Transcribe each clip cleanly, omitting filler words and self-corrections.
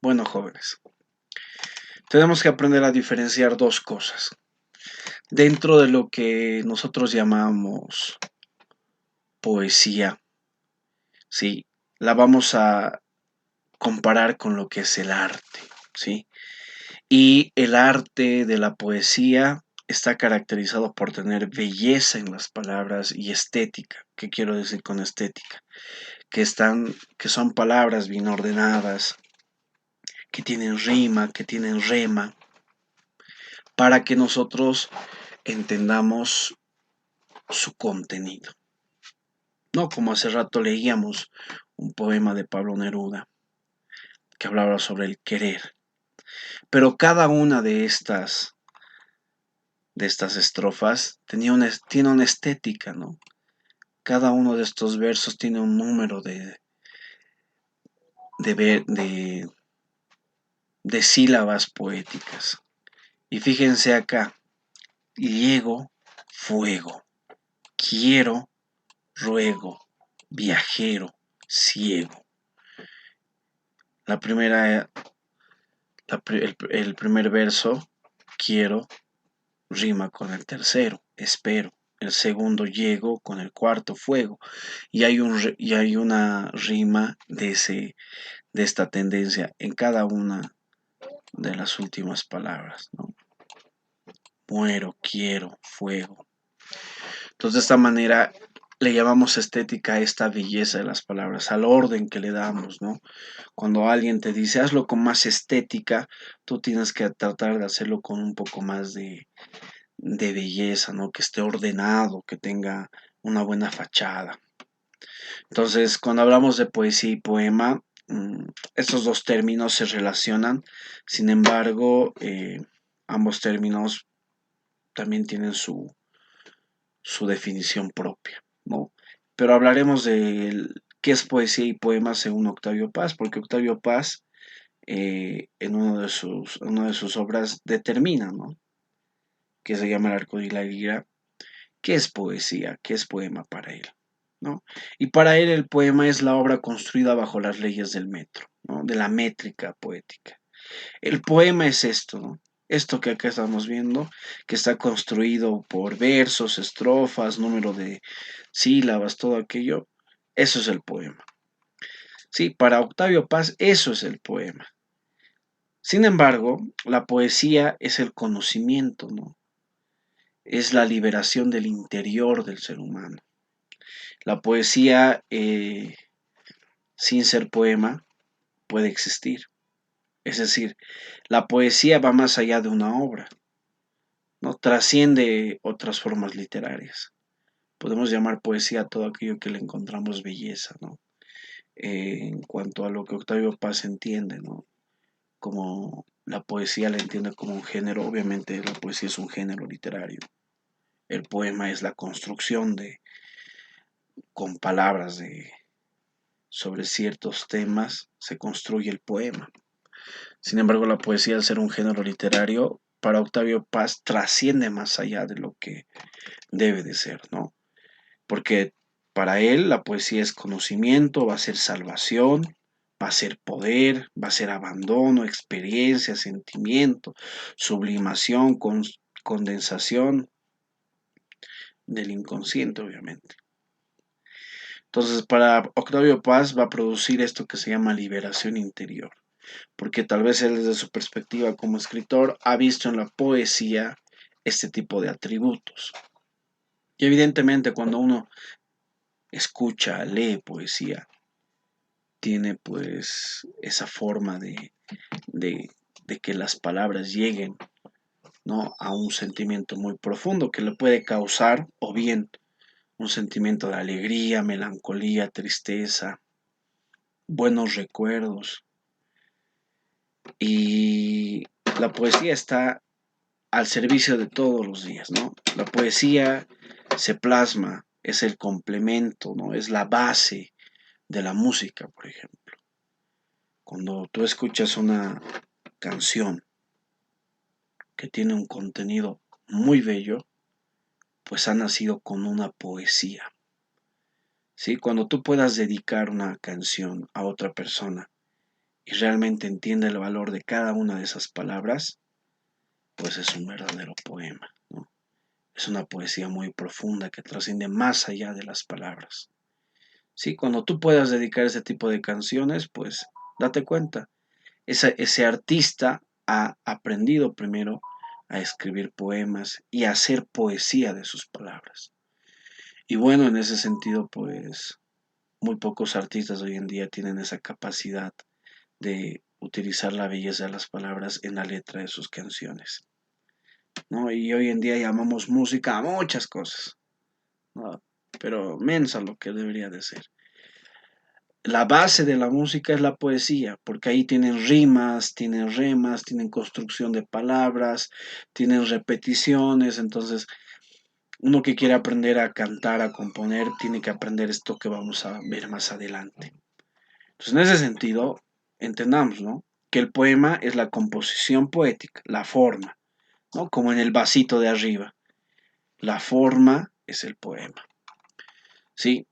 Bueno, jóvenes, tenemos que aprender a diferenciar dos cosas. Dentro de lo que nosotros llamamos poesía, ¿sí? La vamos a comparar con lo que es el arte, ¿sí? Y el arte de la poesía está caracterizado por tener belleza en las palabras y estética. ¿Qué quiero decir con estética? Que son palabras bien ordenadas, que tienen rima, que tienen rema, para que nosotros entendamos su contenido. No como hace rato leíamos un poema de Pablo Neruda que hablaba sobre el querer, pero cada una de estas estrofas tiene una estética, ¿no? Cada uno de estos versos tiene un número de, de sílabas poéticas. Y fíjense acá, llego, fuego, quiero, ruego, viajero, ciego. La primera, el primer verso, quiero, rima con el tercero, espero. El segundo, llego, con el cuarto, fuego. Y hay una rima de esta tendencia en cada una de las últimas palabras, ¿no? Muero, quiero, fuego. Entonces, de esta manera le llamamos estética a esta belleza de las palabras, al orden que le damos, ¿no? Cuando alguien te dice hazlo con más estética, tú tienes que tratar de hacerlo con un poco más de belleza, ¿no? Que esté ordenado, que tenga una buena fachada. Entonces, cuando hablamos de poesía y poema, estos dos términos se relacionan, sin embargo, ambos términos también tienen su definición propia, ¿no? Pero hablaremos de qué es poesía y poema según Octavio Paz, porque Octavio Paz una de sus obras determina, ¿no? Que se llama El arco y la lira, qué es poesía, qué es poema para él, ¿no? Y para él el poema es la obra construida bajo las leyes del metro, ¿no? De la métrica poética. El poema es esto, ¿no? Esto que acá estamos viendo, que está construido por versos, estrofas, número de sílabas, todo aquello, eso es el poema. Sí, para Octavio Paz eso es el poema. Sin embargo, la poesía es el conocimiento, ¿no? Es la liberación del interior del ser humano. La poesía, sin ser poema, puede existir. Es decir, la poesía va más allá de una obra, ¿no? Trasciende otras formas literarias. Podemos llamar poesía a todo aquello que le encontramos belleza, ¿no? En cuanto a lo que Octavio Paz entiende, ¿no? Como la poesía la entiende como un género, obviamente la poesía es un género literario. El poema es la construcción con palabras sobre ciertos temas, se construye el poema. Sin embargo, la poesía, al ser un género literario, para Octavio Paz trasciende más allá de lo que debe de ser, ¿no? Porque para él la poesía es conocimiento, va a ser salvación, va a ser poder, va a ser abandono, experiencia, sentimiento, sublimación, condensación del inconsciente, obviamente. Entonces, para Octavio Paz va a producir esto que se llama liberación interior, porque tal vez él desde su perspectiva como escritor ha visto en la poesía este tipo de atributos. Y evidentemente cuando uno escucha, lee poesía, tiene pues esa forma de, de que las palabras lleguen, ¿no? A un sentimiento muy profundo que le puede causar o bien un sentimiento de alegría, melancolía, tristeza, buenos recuerdos. Y la poesía está al servicio de todos los días, ¿no? La poesía se plasma, es el complemento, ¿no? Es la base de la música, por ejemplo. Cuando tú escuchas una canción que tiene un contenido muy bello, pues ha nacido con una poesía, ¿sí? Cuando tú puedas dedicar una canción a otra persona y realmente entiende el valor de cada una de esas palabras, pues es un verdadero poema, ¿no? Es una poesía muy profunda que trasciende más allá de las palabras. Sí, cuando tú puedas dedicar ese tipo de canciones, pues date cuenta, ese artista ha aprendido primero a escribir poemas y a hacer poesía de sus palabras. Y bueno, en ese sentido, pues muy pocos artistas hoy en día tienen esa capacidad de utilizar la belleza de las palabras en la letra de sus canciones, ¿no? Y hoy en día llamamos música a muchas cosas, ¿no? Pero mensa lo que debería de ser. La base de la música es la poesía, porque ahí tienen rimas, tienen remas, tienen construcción de palabras, tienen repeticiones, entonces uno que quiere aprender a cantar, a componer, tiene que aprender esto que vamos a ver más adelante. Entonces, en ese sentido, entendamos, ¿no? Que el poema es la composición poética, la forma, ¿no? Como en el vasito de arriba. La forma es el poema, ¿sí?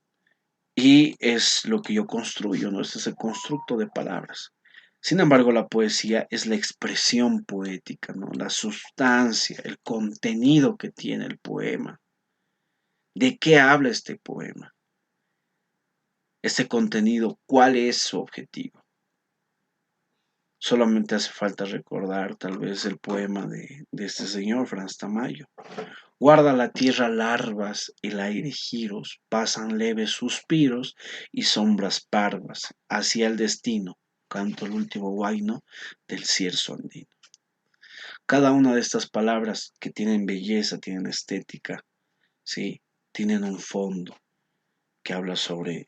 Y es lo que yo construyo, ¿no? Este es el constructo de palabras. Sin embargo, la poesía es la expresión poética, ¿no? La sustancia, el contenido que tiene el poema. ¿De qué habla este poema? Este contenido, ¿cuál es su objetivo? Solamente hace falta recordar tal vez el poema de este señor, Franz Tamayo. Guarda la tierra larvas, el aire giros, pasan leves suspiros y sombras parvas, hacia el destino, canto el último guayno del cierzo andino. Cada una de estas palabras que tienen belleza, tienen estética, sí, tienen un fondo que habla sobre,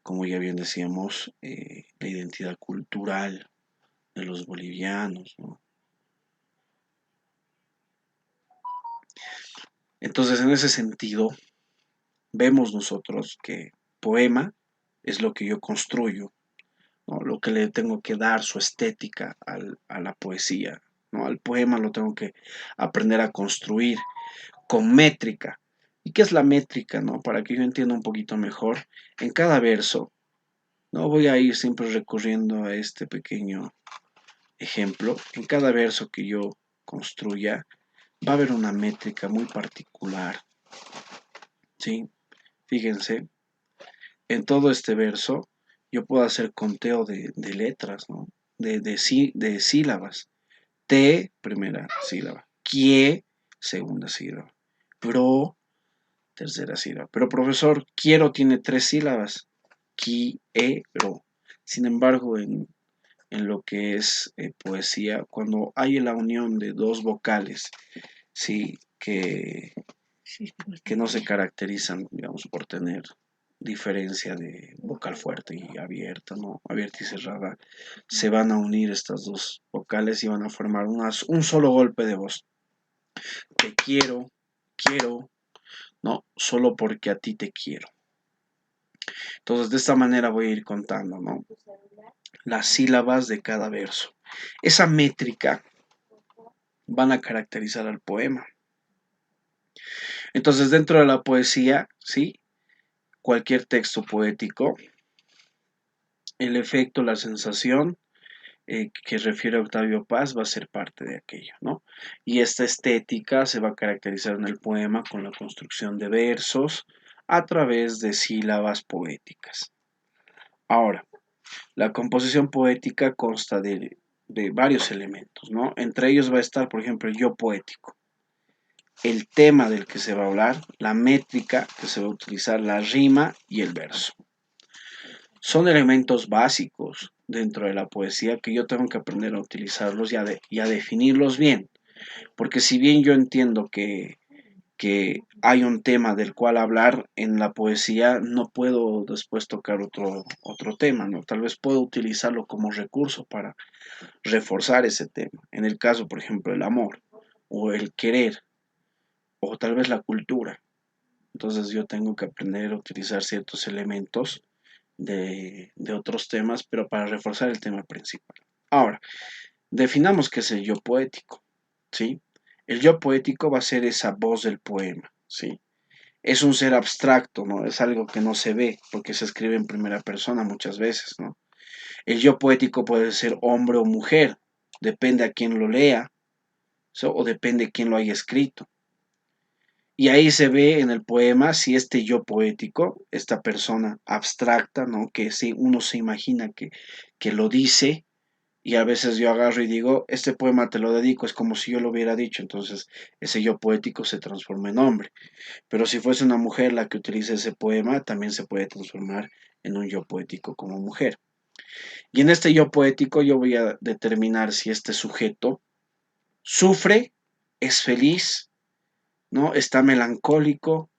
como ya bien decíamos, la identidad cultural de los bolivianos, ¿no? Entonces, en ese sentido, vemos nosotros que poema es lo que yo construyo, ¿no? Lo que le tengo que dar su estética a la poesía, ¿no? Al poema lo tengo que aprender a construir con métrica. ¿Y qué es la métrica, no? Para que yo entienda un poquito mejor, en cada verso, no voy a ir siempre recurriendo a este pequeño ejemplo. En cada verso que yo construya, va a haber una métrica muy particular, ¿sí? Fíjense, en todo este verso yo puedo hacer conteo de letras, ¿no? De sílabas. Te, primera sílaba. Kie, segunda sílaba. Pro, tercera sílaba. Pero profesor, quiero tiene tres sílabas. Quiero. Sin embargo, en lo que es poesía, cuando hay la unión de dos vocales, sí, que no se caracterizan, digamos, por tener diferencia de vocal fuerte y abierta, ¿no? Abierta y cerrada, se van a unir estas dos vocales y van a formar un solo golpe de voz. Te quiero, no, solo porque a ti te quiero. Entonces, de esta manera voy a ir contando, ¿no? Las sílabas de cada verso. Esa métrica van a caracterizar al poema. Entonces, dentro de la poesía, ¿sí? Cualquier texto poético, el efecto, la sensación que refiere a Octavio Paz va a ser parte de aquello, ¿no? Y esta estética se va a caracterizar en el poema con la construcción de versos a través de sílabas poéticas. Ahora, la composición poética consta de varios elementos, ¿no? Entre ellos va a estar, por ejemplo, el yo poético, el tema del que se va a hablar, la métrica que se va a utilizar, la rima y el verso. Son elementos básicos dentro de la poesía que yo tengo que aprender a utilizarlos y a definirlos bien. Porque si bien yo entiendo que hay un tema del cual hablar en la poesía, no puedo después tocar otro tema, ¿no? Tal vez puedo utilizarlo como recurso para reforzar ese tema. En el caso, por ejemplo, el amor o el querer o tal vez la cultura. Entonces yo tengo que aprender a utilizar ciertos elementos de otros temas, pero para reforzar el tema principal. Ahora, definamos qué es el yo poético, ¿sí? El yo poético va a ser esa voz del poema, ¿sí? Es un ser abstracto, ¿no? Es algo que no se ve porque se escribe en primera persona muchas veces, ¿no? El yo poético puede ser hombre o mujer, depende a quién lo lea, o depende de quién lo haya escrito. Y ahí se ve en el poema si este yo poético, esta persona abstracta, ¿no? Que si uno se imagina que lo dice, y a veces yo agarro y digo, este poema te lo dedico, es como si yo lo hubiera dicho, entonces ese yo poético se transforma en hombre. Pero si fuese una mujer la que utiliza ese poema, también se puede transformar en un yo poético como mujer. Y en este yo poético yo voy a determinar si este sujeto sufre, es feliz, ¿no? Está melancólico,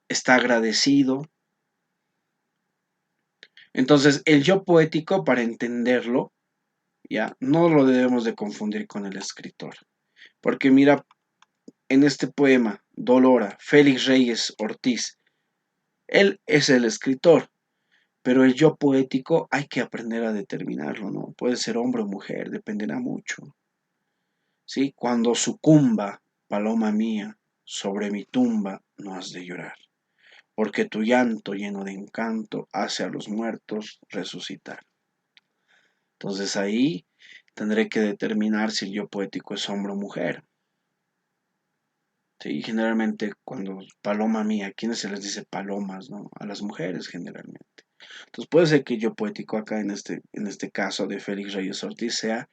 está agradecido. Entonces, el yo poético, para entenderlo, ya, no lo debemos de confundir con el escritor. Porque mira, en este poema, Dolora, Félix Reyes Ortiz, él es el escritor, pero el yo poético hay que aprender a determinarlo, ¿no? Puede ser hombre o mujer, dependerá mucho. ¿Sí? Cuando sucumba, paloma mía, sobre mi tumba no has de llorar, porque tu llanto lleno de encanto hace a los muertos resucitar. Entonces ahí tendré que determinar si el yo poético es hombre o mujer. Sí, generalmente cuando paloma mía, ¿a quiénes se les dice palomas, no? A las mujeres generalmente. Entonces puede ser que el yo poético acá en este caso de Félix Reyes Ortiz sea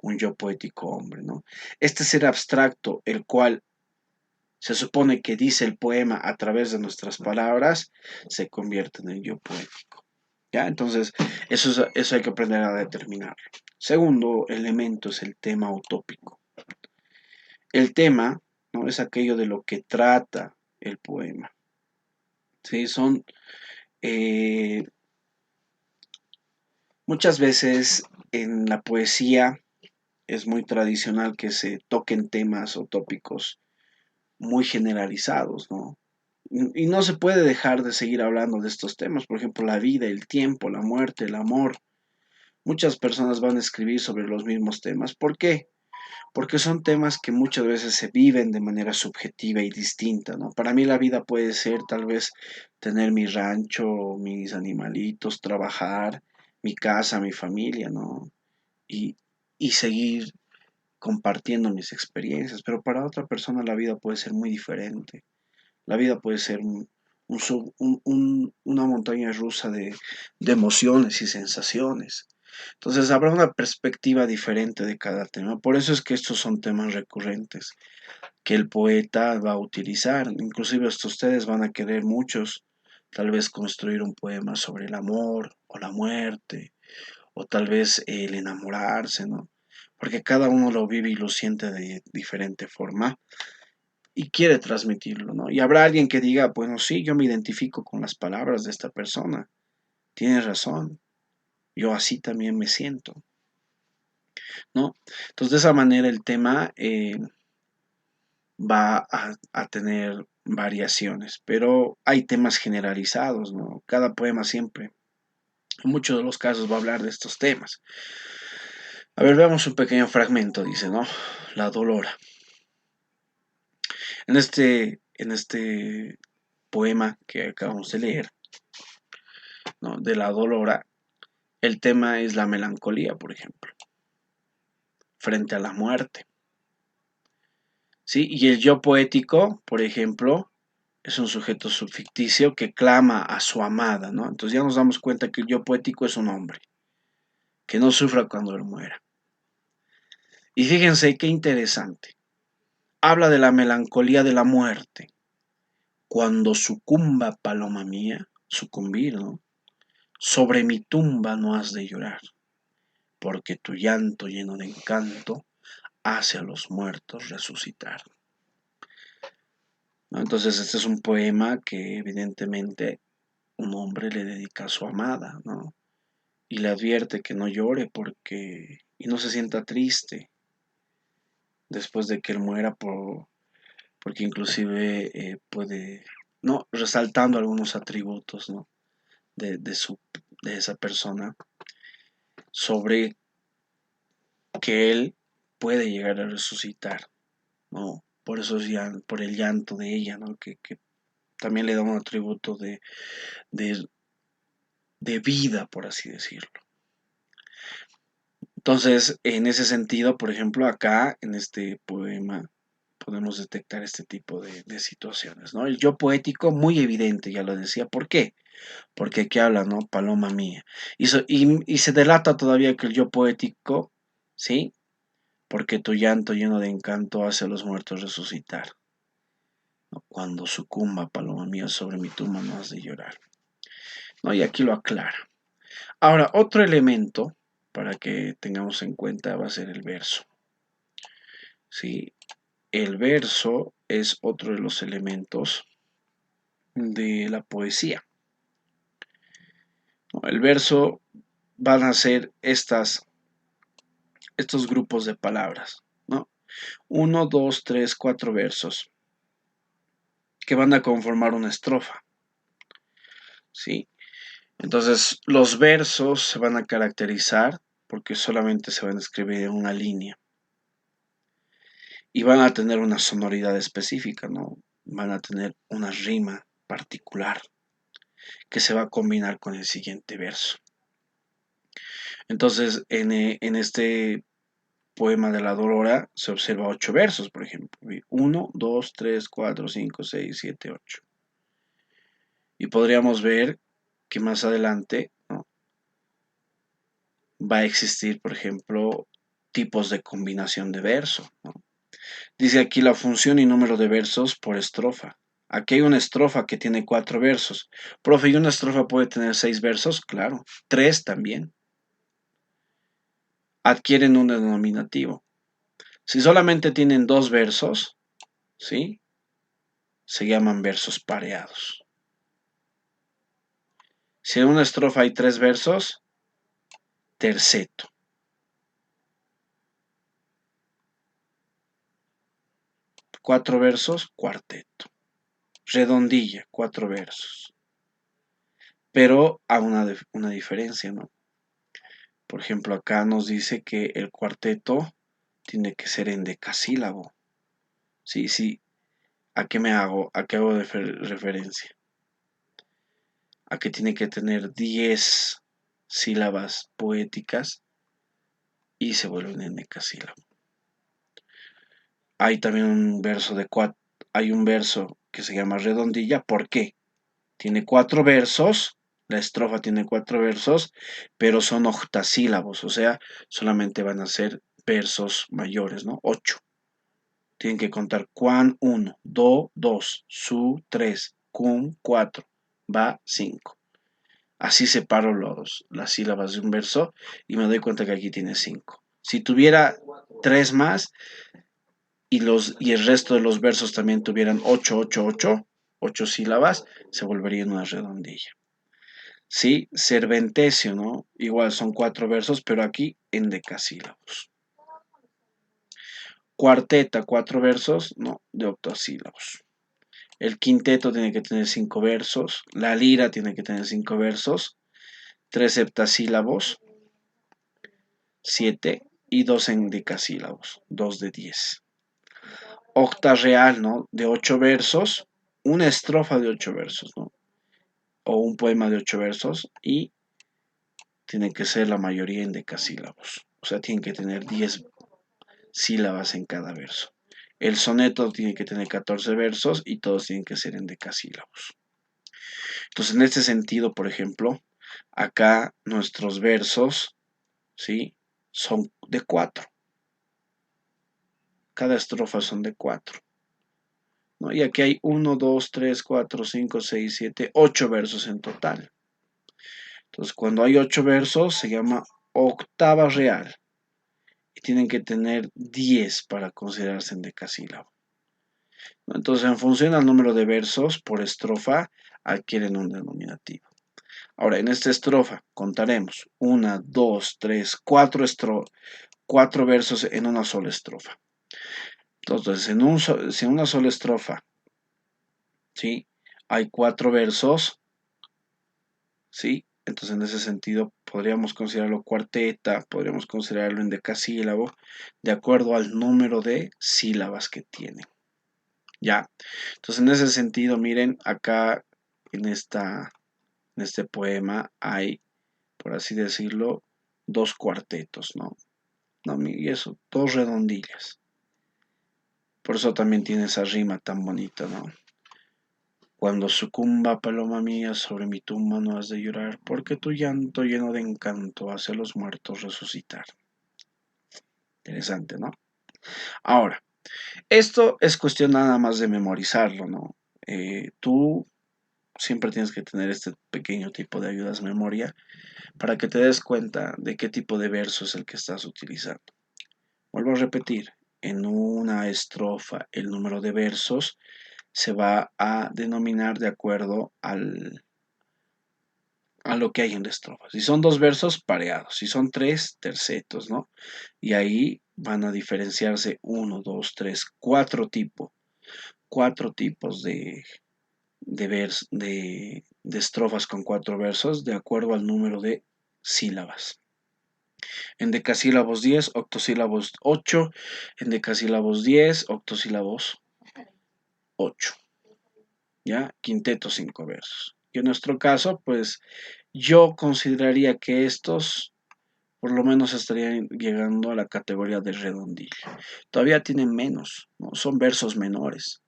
un yo poético hombre, ¿no? Este ser abstracto, el cual se supone que dice el poema a través de nuestras palabras, se convierte en el yo poético. ¿Ya? Entonces, eso hay que aprender a determinarlo. Segundo elemento es el tema utópico. El tema, ¿no? Es aquello de lo que trata el poema. ¿Sí? Eh, muchas veces en la poesía es muy tradicional que se toquen temas o tópicos muy generalizados, ¿no? Y no se puede dejar de seguir hablando de estos temas, por ejemplo, la vida, el tiempo, la muerte, el amor. Muchas personas van a escribir sobre los mismos temas. ¿Por qué? Porque son temas que muchas veces se viven de manera subjetiva y distinta, ¿no? Para mí la vida puede ser tal vez tener mi rancho, mis animalitos, trabajar, mi casa, mi familia, ¿no? Y, y seguir compartiendo mis experiencias, pero para otra persona la vida puede ser muy diferente. La vida puede ser una montaña rusa de emociones y sensaciones. Entonces habrá una perspectiva diferente de cada tema. Por eso es que estos son temas recurrentes que el poeta va a utilizar. Inclusive hasta ustedes van a querer muchos, tal vez construir un poema sobre el amor o la muerte, o tal vez el enamorarse, ¿no? Porque cada uno lo vive y lo siente de diferente forma y quiere transmitirlo, ¿no? Y habrá alguien que diga, bueno, sí, yo me identifico con las palabras de esta persona, tienes razón, yo así también me siento, ¿no? Entonces, de esa manera el tema va a tener variaciones, pero hay temas generalizados, ¿no? Cada poema siempre, en muchos de los casos, va a hablar de estos temas. A ver, veamos un pequeño fragmento, dice, ¿no? La dolora. En este poema que acabamos de leer, ¿no? De la dolora, el tema es la melancolía, por ejemplo, frente a la muerte. ¿Sí? Y el yo poético, por ejemplo, es un sujeto subficticio que clama a su amada, ¿no? Entonces ya nos damos cuenta que el yo poético es un hombre, que no sufra cuando él muera. Y fíjense qué interesante. Habla de la melancolía de la muerte. Cuando sucumba, paloma mía, sucumbir, ¿no? Sobre mi tumba no has de llorar, porque tu llanto lleno de encanto hace a los muertos resucitar, ¿no? Entonces este es un poema que evidentemente un hombre le dedica a su amada, ¿no? Y le advierte que no llore y no se sienta triste después de que él muera porque inclusive puede, no, resaltando algunos atributos, ¿no? de, su, de esa persona sobre que él puede llegar a resucitar, ¿no? Por eso por el llanto de ella, ¿no? Que también le da un atributo de vida, por así decirlo. Entonces, en ese sentido, por ejemplo, acá en este poema podemos detectar este tipo de situaciones, ¿no? El yo poético muy evidente, ya lo decía. ¿Por qué? Porque aquí habla, ¿no? Paloma mía. Y se delata todavía que el yo poético, ¿sí? Porque tu llanto lleno de encanto hace a los muertos resucitar, ¿no? Cuando sucumba, paloma mía, sobre mi tumba no has de llorar, ¿no? Y aquí lo aclara. Ahora, otro elemento para que tengamos en cuenta va a ser el verso, ¿sí? El verso es otro de los elementos de la poesía, ¿no? El verso van a ser estos grupos de palabras, ¿no? Uno, dos, tres, cuatro versos que van a conformar una estrofa, ¿sí? Entonces, los versos se van a caracterizar porque solamente se van a escribir en una línea y van a tener una sonoridad específica, ¿no? Van a tener una rima particular que se va a combinar con el siguiente verso. Entonces, en este poema de la Dorora se observa 8 versos, por ejemplo. Uno, 2, 3, 4, 5, 6, 7, 8. Y podríamos ver que más adelante, ¿no? Va a existir, por ejemplo, tipos de combinación de verso, ¿no? Dice aquí la función y número de versos por estrofa. Aquí hay una estrofa que tiene 4 versos. Profe, ¿y una estrofa puede tener 6 versos? Claro. 3 también. Adquieren un denominativo. Si solamente tienen 2 versos, ¿sí? Se llaman versos pareados. Si en una estrofa hay 3 versos, terceto. 4 versos, cuarteto. Redondilla, 4 versos. Pero a una diferencia, ¿no? Por ejemplo, acá nos dice que el cuarteto tiene que ser en decasílabo. Sí, sí. ¿A qué hago referencia? A que tiene que tener 10 sílabas poéticas y se vuelven en decasílabo. Hay también un verso hay un verso que se llama redondilla. ¿Por qué? Tiene 4 versos, la estrofa tiene 4 versos, pero son octasílabos, o sea, solamente van a ser versos mayores, ¿no? 8. Tienen que contar cuan 1, do 2, su 3, cum 4, va 5. Así separo las sílabas de un verso y me doy cuenta que aquí tiene 5. Si tuviera 3 más y el resto de los versos también tuvieran 8, 8, 8, 8 sílabas, se volvería en una redondilla. Sí, Cervantesio, ¿no? Igual son 4 versos, pero aquí en decasílabos. Cuarteta, 4 versos, ¿no? De octosílabos. El quinteto tiene que tener 5 versos. La lira tiene que tener 5 versos. 3 septasílabos, 7 y 2 endecasílabos, 2 de 10. Octa real, ¿no? De 8 versos. Una estrofa de 8 versos, ¿no? O un poema de 8 versos y tiene que ser la mayoría en decasílabos. O sea, tienen que tener 10 sílabas en cada verso. El soneto tiene que tener 14 versos y todos tienen que ser en decasílabos. Entonces, en este sentido, por ejemplo, acá nuestros versos, ¿sí? Son de 4. Cada estrofa son de 4. ¿No? Y aquí hay 1, 2, 3, 4, 5, 6, 7, 8 versos en total. Entonces, cuando hay 8 versos, se llama octava real. Y tienen que tener 10 para considerarse en decasílabo. Entonces, en función al número de versos por estrofa, adquieren un denominativo. Ahora, en esta estrofa contaremos 1, 2, 3, 4 versos en una sola estrofa. Entonces, si en una sola estrofa, ¿sí? Hay 4 versos, ¿sí? Entonces, en ese sentido, podríamos considerarlo cuarteta, podríamos considerarlo en decasílabo, de acuerdo al número de sílabas que tiene. ¿Ya? Entonces, en ese sentido, miren, acá en este poema hay, por así decirlo, 2 cuartetos, ¿no? ¿no? Y eso, dos redondillas. Por eso también tiene esa rima tan bonita, ¿no? Cuando sucumba, paloma mía, sobre mi tumba no has de llorar, porque tu llanto lleno de encanto hace a los muertos resucitar. Interesante, ¿no? Ahora, esto es cuestión nada más de memorizarlo, ¿no? Tú siempre tienes que tener este pequeño tipo de ayudas memoria para que te des cuenta de qué tipo de verso es el que estás utilizando. Vuelvo a repetir, en una estrofa el número de versos se va a denominar de acuerdo a lo que hay en la estrofa. Si son dos versos, pareados. Si son tres, tercetos, ¿no? Y ahí van a diferenciarse uno, dos, tres, cuatro tipos de estrofas con cuatro versos de acuerdo al número de sílabas. En decasílabos 10, octosílabos 8, en decasílabos 10, octosílabos 8, ¿ya? Quinteto 5 versos. Y en nuestro caso, pues yo consideraría que estos por lo menos estarían llegando a la categoría de redondilla. Todavía tienen menos, ¿no? Son versos menores.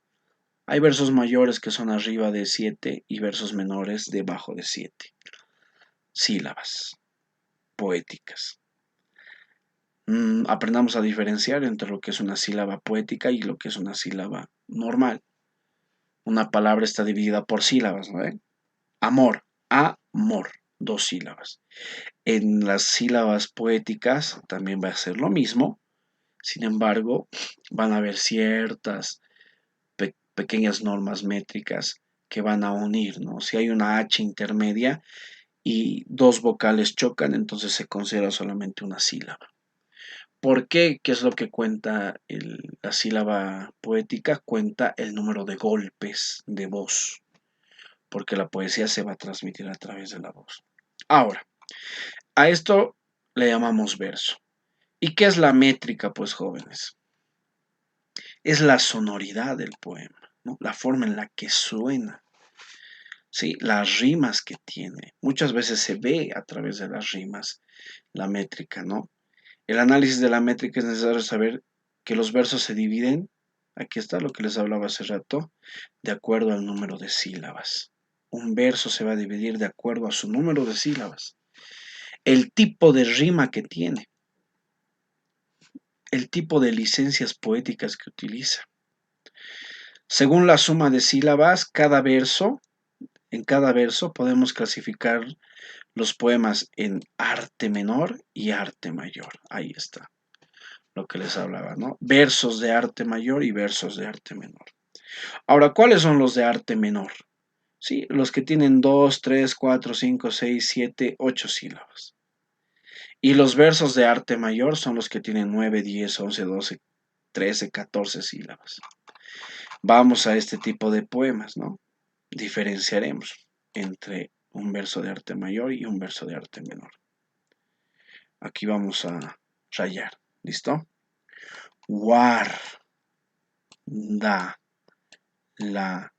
Hay versos mayores que son arriba de 7 y versos menores debajo de 7 sílabas poéticas. Aprendamos a diferenciar entre lo que es una sílaba poética y lo que es una sílaba normal. Una palabra está dividida por sílabas, ¿no? Amor, amor, dos sílabas. En las sílabas poéticas también va a ser lo mismo, sin embargo, van a haber ciertas pequeñas normas métricas que van a unir, ¿no? Si hay una H intermedia y dos vocales chocan, entonces se considera solamente una sílaba. ¿Por qué? ¿Qué es lo que cuenta la sílaba poética? Cuenta el número de golpes de voz, porque la poesía se va a transmitir a través de la voz. Ahora, a esto le llamamos verso. ¿Y qué es la métrica, pues, jóvenes? Es la sonoridad del poema, ¿no? La forma en la que suena, ¿sí? Las rimas que tiene. Muchas veces se ve a través de las rimas la métrica, ¿no? El análisis de la métrica es necesario saber que los versos se dividen, aquí está lo que les hablaba hace rato, de acuerdo al número de sílabas. Un verso se va a dividir de acuerdo a su número de sílabas. El tipo de rima que tiene, el tipo de licencias poéticas que utiliza. Según la suma de sílabas, en cada verso podemos clasificar los poemas en arte menor y arte mayor. Ahí está lo que les hablaba, ¿no? Versos de arte mayor y versos de arte menor. Ahora, ¿cuáles son los de arte menor? Sí, los que tienen 2, 3, 4, 5, 6, 7, 8 sílabas. Y los versos de arte mayor son los que tienen 9, 10, 11, 12, 13, 14 sílabas. Vamos a este tipo de poemas, ¿no? Diferenciaremos entre un verso de arte mayor y un verso de arte menor. Aquí vamos a rayar, ¿listo? Guarda la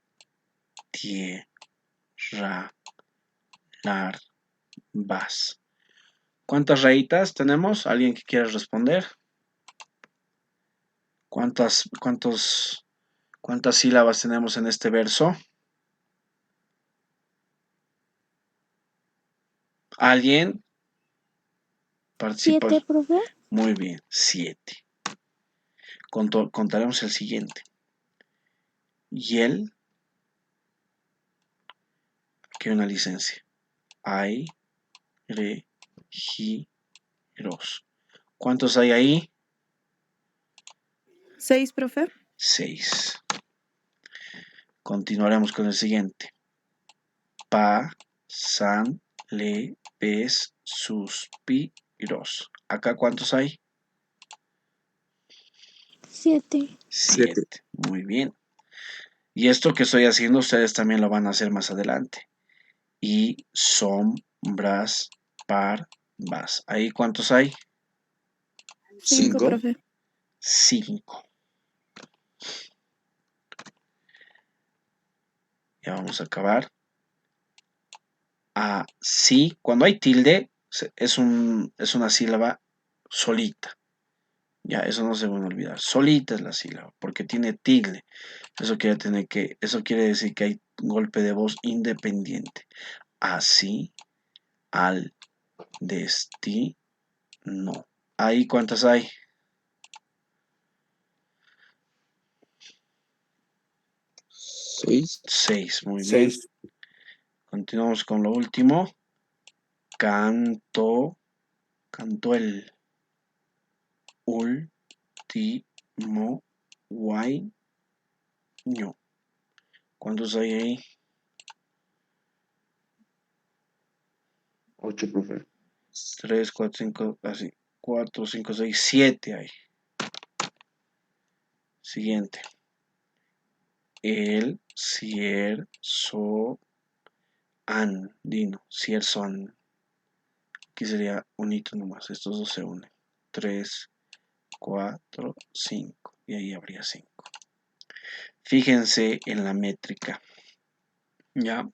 tierra larvas. ¿Cuántas rayitas tenemos? ¿Alguien que quiera responder? ¿Cuántas sílabas tenemos en este verso? ¿Alguien participa? 7, profe. Muy bien, 7. Contaremos el siguiente. Y él, aquí hay una licencia. Hay, re, gi, ros. ¿Cuántos hay ahí? 6, profe. 6. Continuaremos con el siguiente. Pa, san, le, pes, suspiros. ¿Acá cuántos hay? 7. 7. Muy bien. Y esto que estoy haciendo, ustedes también lo van a hacer más adelante. Y sombras, parvas. ¿Ahí cuántos hay? 5, profe. 5. Ya vamos a acabar. Así, cuando hay tilde, es una sílaba solita. Ya, eso no se van a olvidar. Solita es la sílaba, porque tiene tilde. Eso quiere decir que hay golpe de voz independiente. Así, al, destino. ¿Ahí cuántas hay? 6. 6, muy bien. Continuamos con lo último. Canto el último guayño. ¿Cuántos hay ahí? 8, profe. 3, 4, 5, así. 4, 5, 6, 7 hay. Siguiente. El cierzo andino. Cierzo andino. Aquí sería un hito nomás. Estos dos se unen. 3, 4, 5. Y ahí habría 5. Fíjense en la métrica. Ya.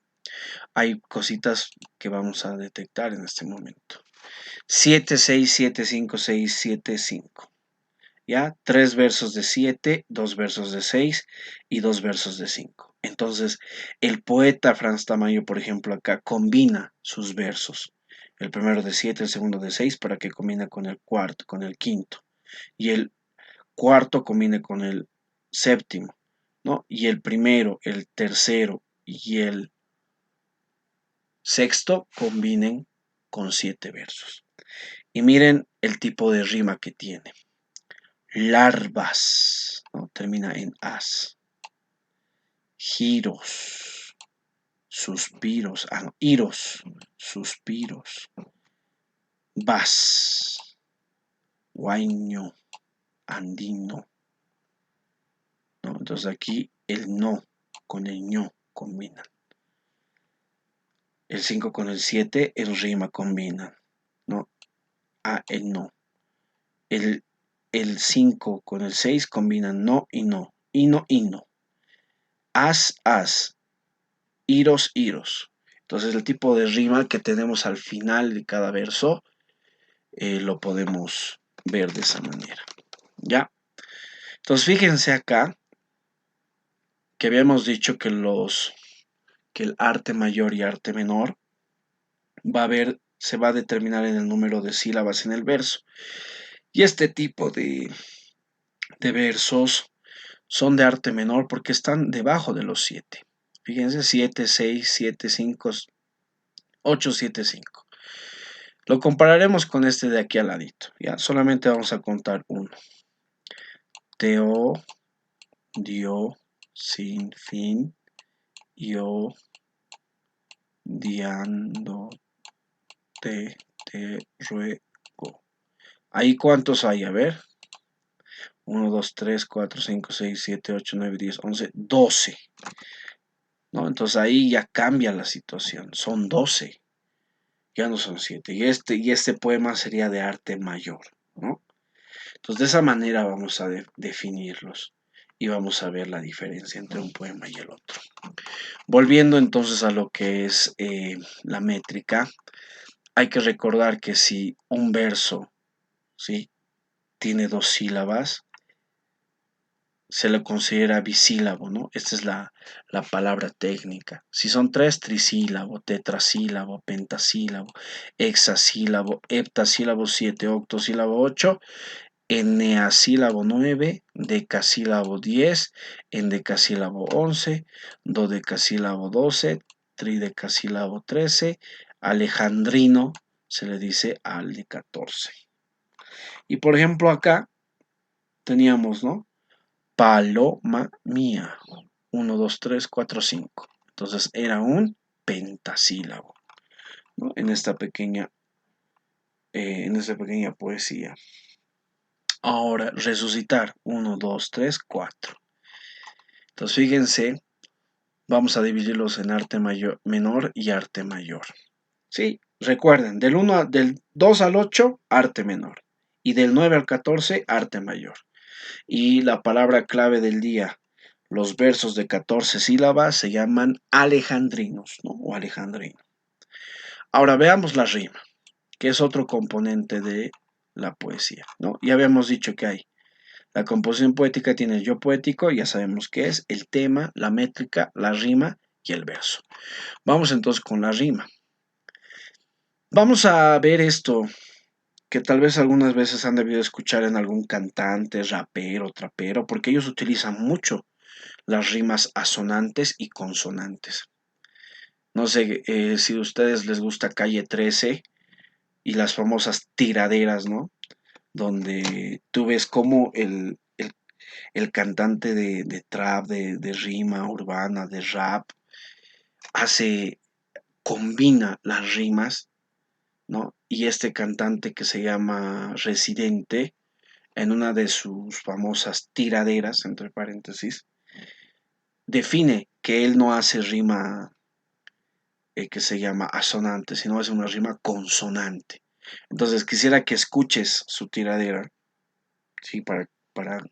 Hay cositas que vamos a detectar en este momento. 7, 6, 7, 5, 6, 7, 5. ¿Ya? 3 versos de 7, 2 versos de 6 y 2 versos de 5. Entonces, el poeta Franz Tamayo, por ejemplo, acá combina sus versos. El primero de 7, el segundo de 6, para que combine con el cuarto, con el quinto. Y el cuarto combine con el séptimo, ¿no? Y el primero, el tercero y el sexto combinen con 7 versos. Y miren el tipo de rima que tiene. Larvas, ¿no? Termina en as. Giros, suspiros, no, iros, suspiros. Vas, guaño, andino, ¿no? Entonces aquí el no con el ño combinan. El 5 con el 7, el rima combinan, ¿no? El no. El 5 con el 6 combinan no y no. Y no y no. As, iros, iros. Entonces el tipo de rima que tenemos al final de cada verso lo podemos ver de esa manera. ¿Ya? Entonces fíjense acá que habíamos dicho que el arte mayor y arte menor se va a determinar en el número de sílabas en el verso. Y este tipo de versos son de arte menor porque están debajo de los 7. Fíjense, 7, 6, 7, 5, 8, 7, 5. Lo compararemos con este de aquí al ladito. Ya, solamente vamos a contar uno. Teo, dio, sin fin, yo, diando, te ruego. ¿Ahí cuántos hay? A ver. 1, 2, 3, 4, 5, 6, 7, 8, 9, 10, 11, 12. ¿No? Entonces ahí ya cambia la situación. Son 12. Ya no son 7. Y este poema sería de arte mayor, ¿no? Entonces de esa manera vamos a definirlos y vamos a ver la diferencia entre un poema y el otro. Volviendo entonces a lo que es la métrica, hay que recordar que si un verso, ¿sí?, tiene 2 sílabas, se le considera bisílabo, ¿no? Esta es la palabra técnica. Si son 3, trisílabo, tetrasílabo, pentasílabo, hexasílabo, heptasílabo, 7, octosílabo, 8, eneasílabo 9, decasílabo 10, endecasílabo 11, dodecasílabo 12, tridecasílabo 13, alejandrino se le dice al de 14. Y por ejemplo acá teníamos, ¿no? Paloma mía. 1, 2, 3, 4, 5. Entonces era un pentasílabo, ¿no? En esta pequeña poesía. Ahora, resucitar. 1, 2, 3, 4. Entonces, fíjense, vamos a dividirlos en arte mayor, menor y arte mayor. ¿Sí? Recuerden, del 2 al 8, arte menor. Y del 9 al 14, arte mayor. Y la palabra clave del día, los versos de 14 sílabas se llaman alejandrinos, ¿no? O alejandrino. Ahora veamos la rima, que es otro componente de la poesía, ¿no? Ya habíamos dicho que hay la composición poética, tiene el yo poético, ya sabemos qué es, el tema, la métrica, la rima y el verso. Vamos entonces con la rima. Vamos a ver esto que tal vez algunas veces han debido escuchar en algún cantante, rapero, trapero, porque ellos utilizan mucho las rimas asonantes y consonantes. No sé si a ustedes les gusta Calle 13 y las famosas tiraderas, ¿no? Donde tú ves cómo el cantante de trap, de rima urbana, de rap, hace, combina las rimas, ¿no? Y este cantante que se llama Residente, en una de sus famosas tiraderas, entre paréntesis, define que él no hace rima que se llama asonante, sino es una rima consonante. Entonces quisiera que escuches su tiradera, ¿sí? Para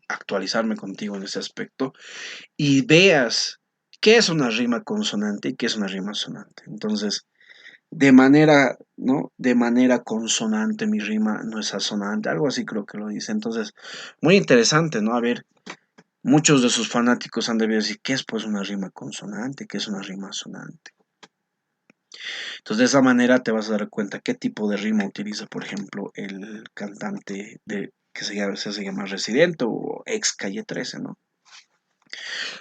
actualizarme contigo en ese aspecto y veas qué es una rima consonante y qué es una rima asonante. Entonces, de manera, ¿no? De manera consonante mi rima no es asonante, algo así creo que lo dice. Entonces, muy interesante, ¿no? A ver, muchos de sus fanáticos han debido decir, ¿qué es pues una rima consonante? ¿Qué es una rima asonante? Entonces, de esa manera te vas a dar cuenta qué tipo de rima utiliza, por ejemplo, el cantante que se llama Residente o ex Calle 13, ¿no?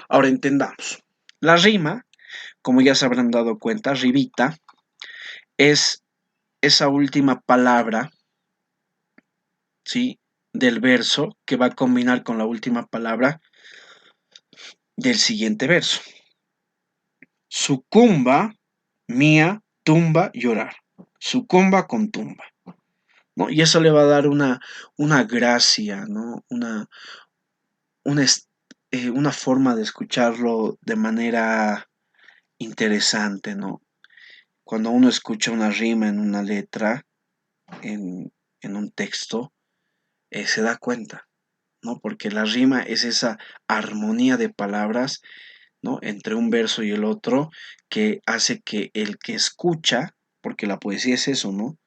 Ahora entendamos. La rima, como ya se habrán dado cuenta, ribita, es esa última palabra, ¿sí? Del verso que va a combinar con la última palabra del siguiente verso. Sucumba, mía, tumba, llorar. Sucumba con tumba. ¿No? Y eso le va a dar una gracia, ¿no? Una, una forma de escucharlo de manera interesante, ¿no? Cuando uno escucha una rima en una letra, en un texto, se da cuenta, ¿no? Porque la rima es esa armonía de palabras, ¿no? Entre un verso y el otro, que hace que el que escucha, porque la poesía es eso, ¿no?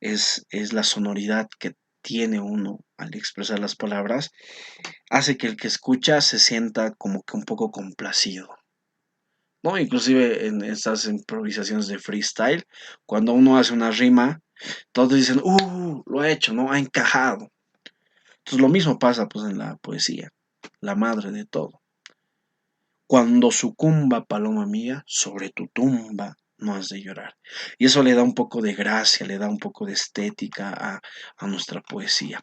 Es la sonoridad que tiene uno al expresar las palabras, hace que el que escucha se sienta como que un poco complacido, ¿no? Inclusive en estas improvisaciones de freestyle, cuando uno hace una rima, todos dicen, lo ha hecho, ¿no? Ha encajado. Entonces lo mismo pasa pues en la poesía, la madre de todo. Cuando sucumba paloma mía, sobre tu tumba no has de llorar. Y eso le da un poco de gracia, le da un poco de estética a nuestra poesía.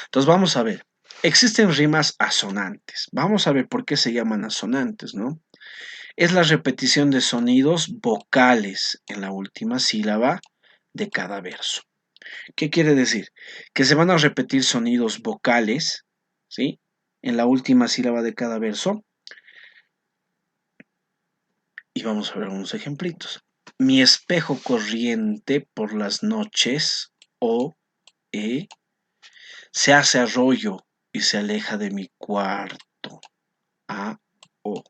Entonces vamos a ver, existen rimas asonantes. Vamos a ver por qué se llaman asonantes, ¿no? Es la repetición de sonidos vocales en la última sílaba de cada verso. ¿Qué quiere decir? Que se van a repetir sonidos vocales, ¿sí? En la última sílaba de cada verso. Y vamos a ver unos ejemplitos. Mi espejo corriente por las noches, o, se hace arroyo y se aleja de mi cuarto, a, o.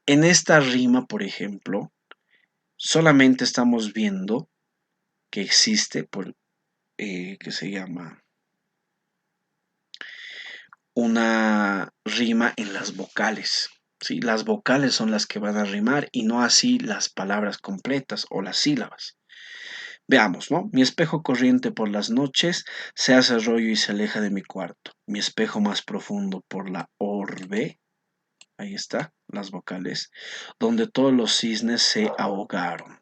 En esta rima, por ejemplo, solamente estamos viendo que existe, que se llama una rima en las vocales. ¿Sí? Las vocales son las que van a rimar y no así las palabras completas o las sílabas. Veamos, ¿no? Mi espejo corriente por las noches se hace rollo y se aleja de mi cuarto. Mi espejo más profundo por la orbe, ahí está, las vocales, donde todos los cisnes se ahogaron.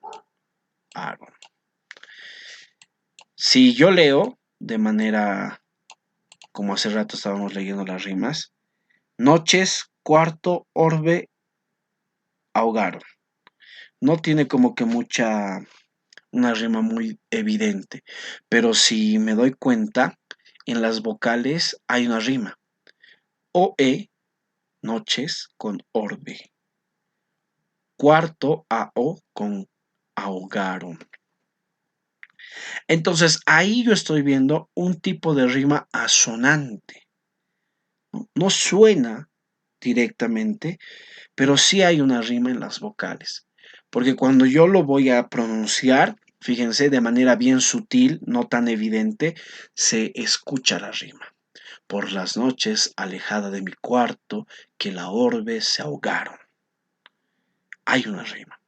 Aaron. Si yo leo de manera, como hace rato estábamos leyendo las rimas, noches, cuarto, orbe, ahogaron. No tiene como que una rima muy evidente, pero si me doy cuenta, en las vocales hay una rima. OE, noches con orbe. Cuarto, AO con ahogaron. Entonces ahí yo estoy viendo un tipo de rima asonante. No suena directamente, pero sí hay una rima en las vocales. Porque cuando yo lo voy a pronunciar, fíjense, de manera bien sutil, no tan evidente, se escucha la rima. Por las noches, alejada de mi cuarto, que la orbe se ahogaron. Hay una rima.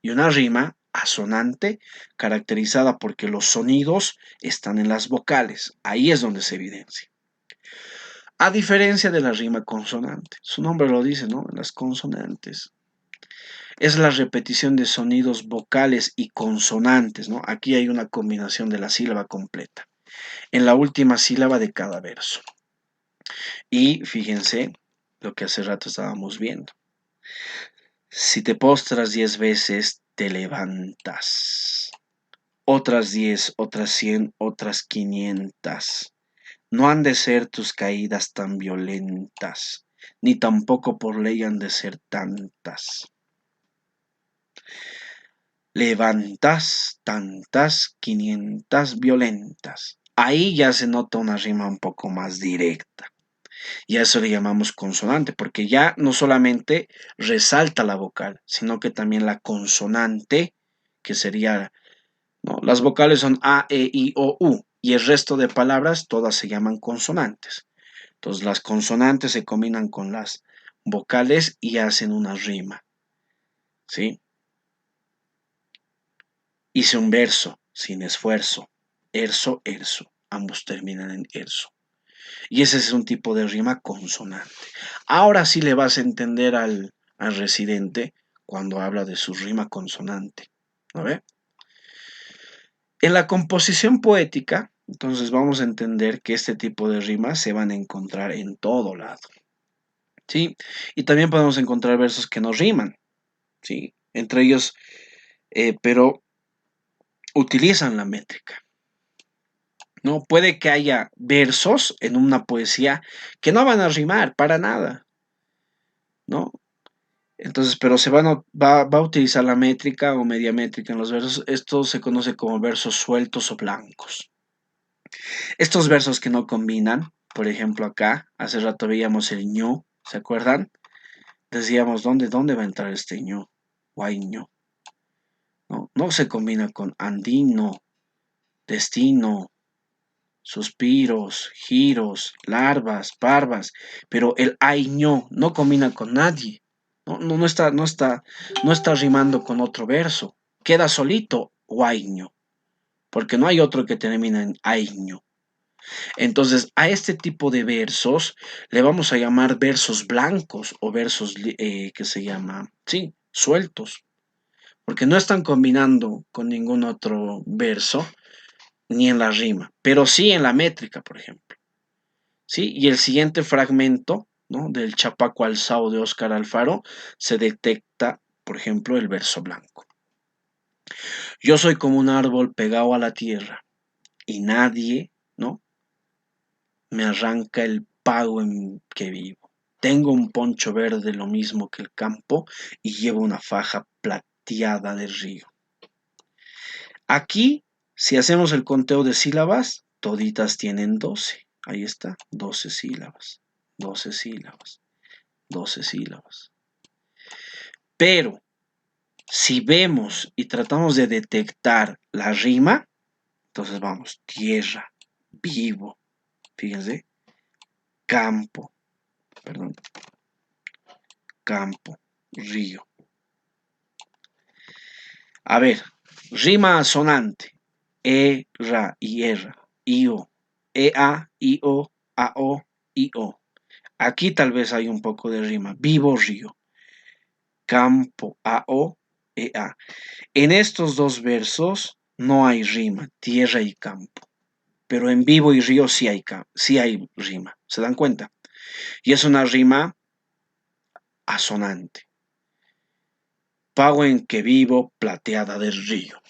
Y una rima asonante caracterizada porque los sonidos están en las vocales. Ahí es donde se evidencia. A diferencia de la rima consonante. Su nombre lo dice, ¿no? Las consonantes. Es la repetición de sonidos vocales y consonantes, ¿no? Aquí hay una combinación de la sílaba completa en la última sílaba de cada verso. Y fíjense lo que hace rato estábamos viendo. Si te postras 10 veces, te levantas. Otras 10, otras 100, otras 500. No han de ser tus caídas tan violentas, ni tampoco por ley han de ser tantas. Levantas, tantas, 500 violentas. Ahí ya se nota una rima un poco más directa. Y a eso le llamamos consonante, porque ya no solamente resalta la vocal, sino que también la consonante, que sería, ¿no? Las vocales son A, E, I, O, U, y el resto de palabras todas se llaman consonantes. Entonces las consonantes se combinan con las vocales y hacen una rima, ¿sí? Hice un verso sin esfuerzo, erso, erso, ambos terminan en erso. Y ese es un tipo de rima consonante. Ahora sí le vas a entender al residente cuando habla de su rima consonante. ¿No ve? En la composición poética, entonces vamos a entender que este tipo de rimas se van a encontrar en todo lado. ¿Sí? Y también podemos encontrar versos que no riman. ¿Sí? Entre ellos, pero utilizan la métrica. ¿No? Puede que haya versos en una poesía que no van a rimar para nada. ¿No? Entonces, pero va a utilizar la métrica o media métrica en los versos. Esto se conoce como versos sueltos o blancos. Estos versos que no combinan, por ejemplo acá, hace rato veíamos el ñu, ¿se acuerdan? Decíamos, ¿dónde va a entrar este ñu? Guayño. No se combina con andino, destino, suspiros, giros, larvas, parvas, pero el aiño no combina con nadie. No está rimando con otro verso. Queda solito guaiño, porque no hay otro que termine en aiño. Entonces, a este tipo de versos le vamos a llamar versos blancos o versos que se llama, sí, sueltos, porque no están combinando con ningún otro verso ni en la rima, pero sí en la métrica, por ejemplo. ¿Sí? Y el siguiente fragmento, ¿no? Del Chapaco alzado de Óscar Alfaro se detecta, por ejemplo, el verso blanco. Yo soy como un árbol pegado a la tierra y nadie, ¿no? Me arranca el pago en que vivo. Tengo un poncho verde lo mismo que el campo y llevo una faja plateada de río. Aquí, si hacemos el conteo de sílabas, toditas tienen 12. Ahí está, 12 sílabas, 12 sílabas, 12 sílabas. Pero, si vemos y tratamos de detectar la rima, entonces vamos, tierra, vivo, fíjense, campo, perdón, campo, río. A ver, rima asonante. E, ra, y erra, io, a, io, o, io. Aquí tal vez hay un poco de rima. Vivo, río. Campo, o, a. En estos dos versos no hay rima, tierra y campo. Pero en vivo y río sí hay rima. ¿Se dan cuenta? Y es una rima asonante. Pago en que vivo, plateada del río.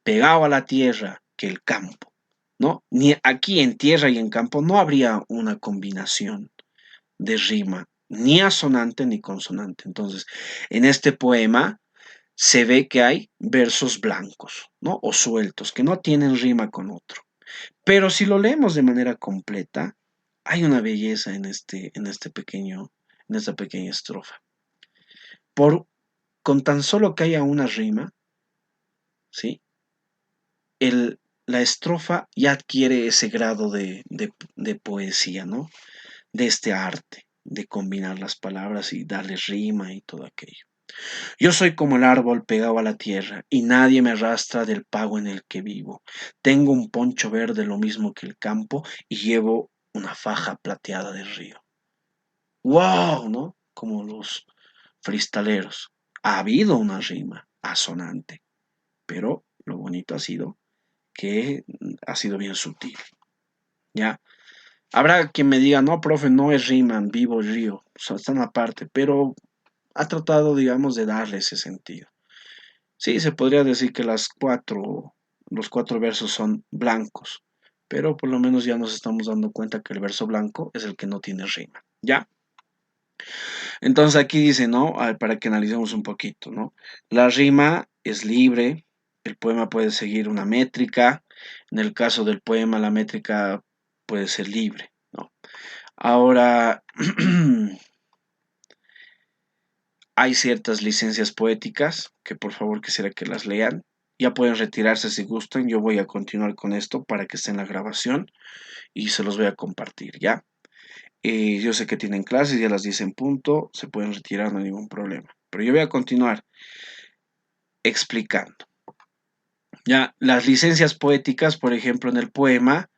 Pegado a la tierra que el campo, ¿no? Ni aquí en tierra y en campo no habría una combinación de rima, ni asonante ni consonante. Entonces, en este poema se ve que hay versos blancos, ¿no? O sueltos, que no tienen rima con otro. Pero si lo leemos de manera completa, hay una belleza en esta pequeña estrofa. Con tan solo que haya una rima, ¿sí? la estrofa ya adquiere ese grado de poesía, ¿no? De este arte, de combinar las palabras y darles rima y todo aquello. Yo soy como el árbol pegado a la tierra y nadie me arrastra del pago en el que vivo. Tengo un poncho verde lo mismo que el campo y llevo una faja plateada de río. ¡Wow! ¿No? Como los cristaleros. Ha habido una rima asonante, pero lo bonito ha sido que ha sido bien sutil. ¿Ya? Habrá quien me diga, no, profe, no es riman, vivo río, o sea, están aparte, pero ha tratado, digamos, de darle ese sentido. Sí, se podría decir que los cuatro versos son blancos, pero por lo menos ya nos estamos dando cuenta que el verso blanco es el que no tiene rima. ¿Ya? Entonces aquí dice, ¿no? Para que analicemos un poquito, ¿no? La rima es libre, el poema puede seguir una métrica, en el caso del poema la métrica puede ser libre, ¿no? Ahora, hay ciertas licencias poéticas que por favor quisiera que las lean. Ya pueden retirarse si gustan, yo voy a continuar con esto para que esté en la grabación y se los voy a compartir, ¿ya? Yo sé que tienen clases, ya las dicen punto, se pueden retirar, no hay ningún problema. Pero yo voy a continuar explicando. Ya, las licencias poéticas, por ejemplo, en el poema,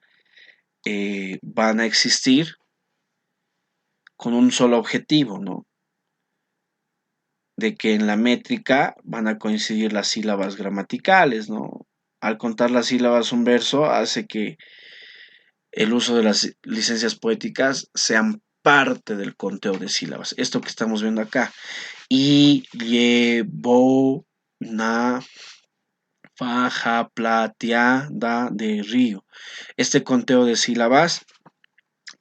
van a existir con un solo objetivo, ¿no? De que en la métrica van a coincidir las sílabas gramaticales, ¿no? Al contar las sílabas un verso hace que el uso de las licencias poéticas sean parte del conteo de sílabas. Esto que estamos viendo acá. Y, llevo, na, faja, plateada de río. Este conteo de sílabas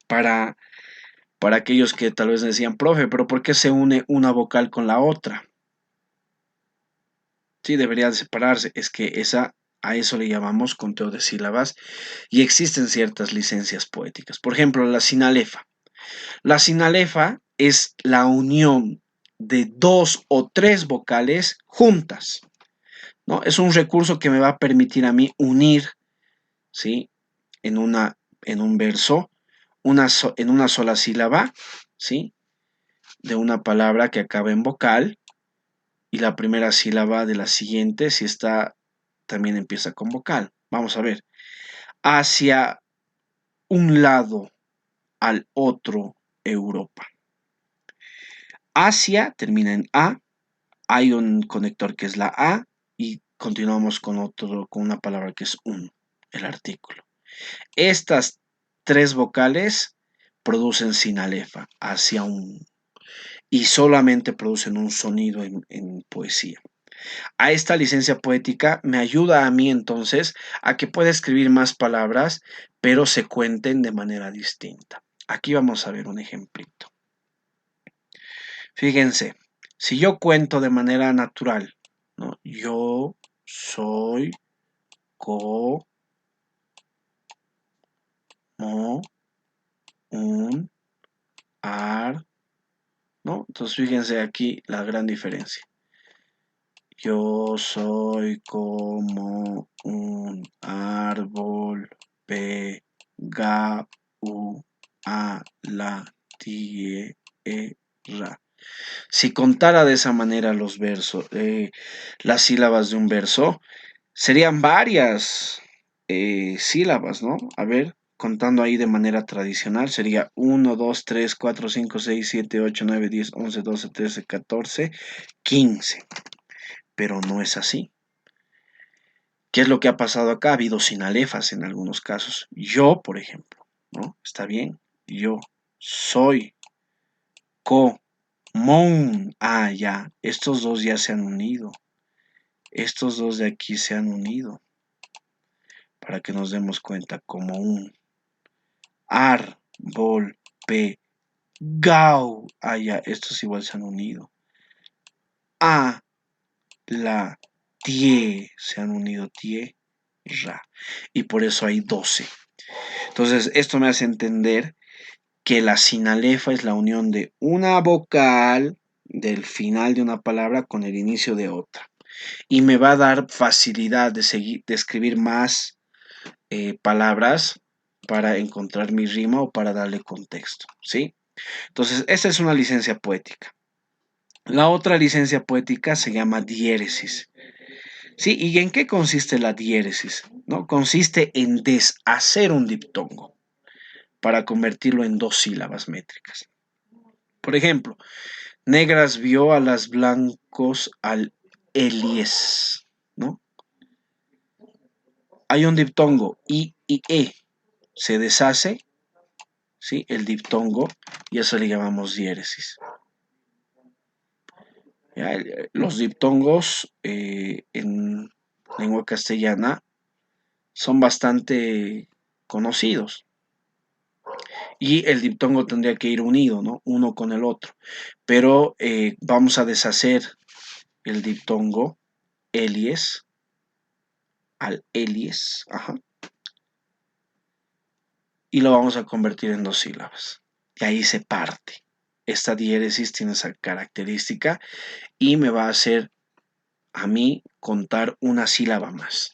para, para aquellos que tal vez decían, profe, pero ¿por qué se une una vocal con la otra? Sí, debería de separarse. Es que a eso le llamamos conteo de sílabas y existen ciertas licencias poéticas. Por ejemplo, la sinalefa. La sinalefa es la unión de dos o tres vocales juntas, ¿no? Es un recurso que me va a permitir a mí unir, ¿sí? En en un verso, en una sola sílaba, ¿sí? De una palabra que acaba en vocal y la primera sílaba de la siguiente, si está, también empieza con vocal. Vamos a ver. Hacia un lado, al otro, Europa. Hacia termina en A, hay un conector que es la A y continuamos con con una palabra que es el artículo. Estas tres vocales producen sinalefa hacia un y solamente producen un sonido en poesía. A esta licencia poética me ayuda a mí entonces a que pueda escribir más palabras, pero se cuenten de manera distinta. Aquí vamos a ver un ejemplito. Fíjense, si yo cuento de manera natural, ¿no? Yo soy como un ar, ¿no? Entonces fíjense aquí la gran diferencia. Yo soy como un árbol pegado a la tierra. Si contara de esa manera los versos, las sílabas de un verso, serían varias sílabas, ¿no? A ver, contando ahí de manera tradicional, sería 1, 2, 3, 4, 5, 6, 7, 8, 9, 10, 11, 12, 13, 14, 15. Pero no es así. ¿Qué es lo que ha pasado acá? Ha habido sinalefas en algunos casos. Yo, por ejemplo, ¿no? Está bien. Yo soy común. Ah, ya. Estos dos ya se han unido. Estos dos de aquí se han unido. Para que nos demos cuenta, como un árbol pegado. Ah, ya. Estos igual se han unido. A la tie. Se han unido tierra. Y por eso hay 12. Entonces, esto me hace entender que la sinalefa es la unión de una vocal del final de una palabra con el inicio de otra. y me va a dar facilidad de escribir más palabras para encontrar mi rima o para darle contexto, ¿sí? Entonces, esta es una licencia poética. La otra licencia poética se llama diéresis. ¿Sí? ¿Y en qué consiste la diéresis? ¿No? Consiste en deshacer un diptongo para convertirlo en dos sílabas métricas. Por ejemplo, negras vio a las blancos al Elies, ¿no? Hay un diptongo I y E, se deshace, ¿sí? El diptongo y eso le llamamos diéresis. ¿Ya? Los diptongos en lengua castellana son bastante conocidos y el diptongo tendría que ir unido, ¿no? Uno con el otro. Pero vamos a deshacer el diptongo Elies al Elies, ajá, y lo vamos a convertir en dos sílabas. Y ahí se parte. Esta diéresis tiene esa característica y me va a hacer a mí contar una sílaba más.